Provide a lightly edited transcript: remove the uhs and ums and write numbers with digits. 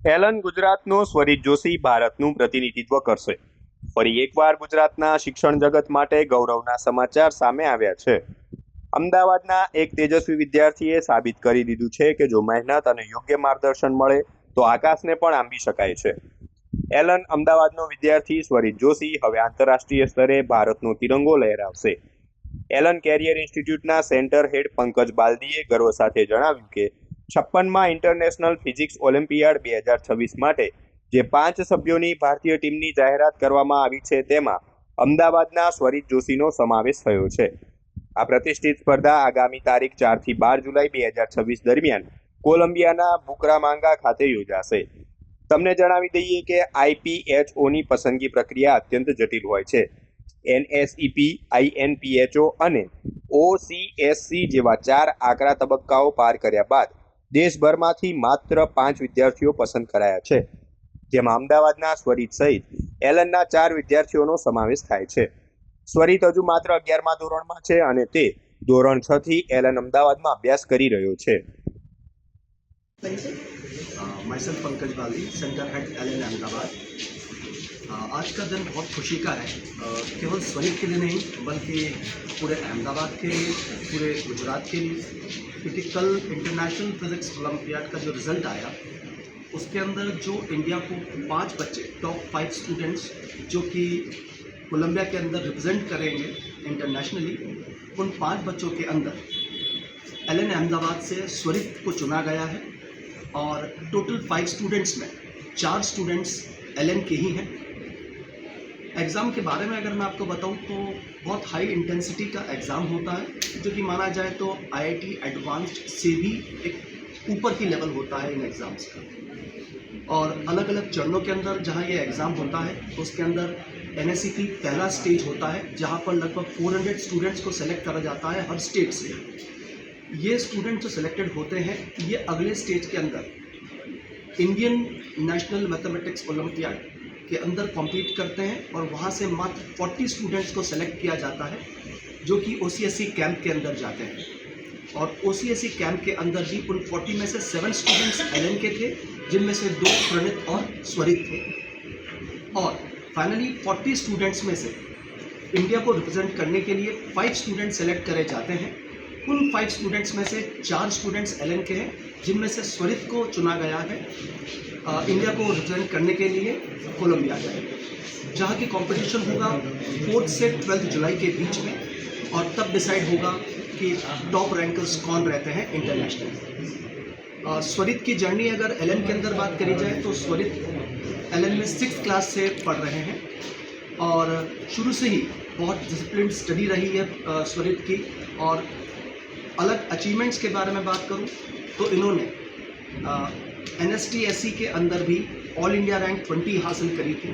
Allan ગુજરાતનો સ્વરિત જોશી ભારતનું પ્રતિનિધિત્વ કરશે. ફરી એકવાર ગુજરાતના શિક્ષણ જગત માટે ગૌરવના સમાચાર સામે આવ્યા છે. અમદાવાદના એક તેજસ્વી વિદ્યાર્થીએ સાબિત કરી દીધું છે કે જો મહેનત અને યોગ્ય માર્ગદર્શન મળે તો આકાશને પણ આંબી શકાય છે. એલન અમદાવાદનો વિદ્યાર્થી સ્વરિત જોશી હવે આંતરરાષ્ટ્રીય સ્તરે ભારતનો તિરંગો લહેરાવશે. એલન કેરિયર ઇન્સ્ટિટ્યૂટના સેન્ટર હેડ પંકજ બાલદીએ ગર્વ સાથે જણાવ્યું કે 56માં ઇન્ટરનેશનલ ફિઝિક્સ ઓલિમ્પિયાડ 2026 માટે જે 5 સભ્યોની ભારતીય ટીમની જાહેરાત કરવામાં આવી છે તેમાં અમદાવાદના સ્વરિત જોશીનો સમાવેશ થયો છે. આ પ્રતિષ્ઠિત સ્પર્ધા આગામી તારીખ 4થી 12 જુલાઈ 2026 દરમિયાન કોલંબિયાના બુકરામાંગા ખાતે યોજાશે. તમને જણાવી દઈએ કે આઈપીએચઓની પસંદગી પ્રક્રિયા અત્યંત જટિલ હોય છે. એનએસઈપી, આઈએનપીએચઓ અને ઓસીએસસી જેવા 4 આકરા તબક્કાઓ પાર કર્યા બાદ દેશભરમાંથી માત્ર 5 વિદ્યાર્થીઓ પસંદ કરાયા છે, જેમાં અમદાવાદના સ્વરિત સહિત એલનના 4 વિદ્યાર્થીઓનો સમાવેશ થાય છે. સ્વરિત હજુ માત્ર 11મા ધોરણમાં છે અને તે ધોરણ 6 થી એલન અમદાવાદમાં અભ્યાસ કરી રહ્યો છે. माइसेल्फ पंकज बाली, सेंटर हेड एलएन अहमदाबाद। आज का दिन बहुत खुशी का है, केवल स्वरित के लिए नहीं बल्कि पूरे अहमदाबाद के लिए, पूरे गुजरात के लिए, क्योंकि कल इंटरनेशनल फिज़िक्स ओलंपियाड का जो रिज़ल्ट आया उसके अंदर जो इंडिया को 5 बच्चे टॉप 5 स्टूडेंट्स जो कि कोलंबिया के अंदर रिप्रेजेंट करेंगे इंटरनेशनली, उन 5 बच्चों के अंदर एलएन अहमदाबाद से स्वरित को चुना गया है और टोटल 5 स्टूडेंट्स में 4 स्टूडेंट्स एलएन के ही हैं। एग्ज़ाम के बारे में अगर मैं आपको बताऊं तो बहुत हाई इंटेंसिटी का एग्ज़ाम होता है, जो कि माना जाए तो आईआईटी एडवांस्ड से भी एक ऊपर की लेवल होता है इन एग्ज़ाम्स का। और अलग अलग चरणों के अंदर जहां ये एग्ज़ाम होता है तो उसके अंदर एनएसईपी पहला स्टेज होता है, जहां पर लगभग 400 स्टूडेंट्स को सेलेक्ट करा जाता है हर स्टेट से। ये स्टूडेंट जो सिलेक्टेड होते हैं ये अगले स्टेज के अंदर इंडियन नेशनल मैथमेटिक्स ओलंपियाड के अंदर कॉम्पीट करते हैं और वहाँ से मात्र 40 स्टूडेंट्स को सेलेक्ट किया जाता है जो कि ओसीएससी कैंप के अंदर जाते हैं। और ओसीएससी कैंप के अंदर भी उन 40 में से 7 स्टूडेंट्स एलएन के थे, जिनमें से 2 प्रणीत और स्वरित थे। और फाइनली 40 स्टूडेंट्स में से इंडिया को रिप्रेजेंट करने के लिए 5 स्टूडेंट्स सेलेक्ट करे जाते हैं। उन 5 स्टूडेंट्स में से 4 स्टूडेंट्स एलएन के हैं, जिनमें से स्वरित को चुना गया है इंडिया को रिप्रेजेंट करने के लिए कोलंबिया जाएंगे, जहाँ की कंपटीशन होगा 4 से 12 जुलाई के बीच में। और तब डिसाइड होगा कि टॉप रैंकर्स कौन रहते हैं इंटरनेशनल। स्वरित की जर्नी अगर एलएन के अंदर बात करी जाए तो स्वरित एलएन में 6th क्लास से पढ़ रहे हैं और शुरू से ही बहुत डिसिप्लिन स्टडी रही है स्वरित की। और अलग अचीवमेंट्स के बारे में बात करूं तो इन्होंने एनएसटीएससी के अंदर भी ऑल इंडिया रैंक 20 हासिल करी थी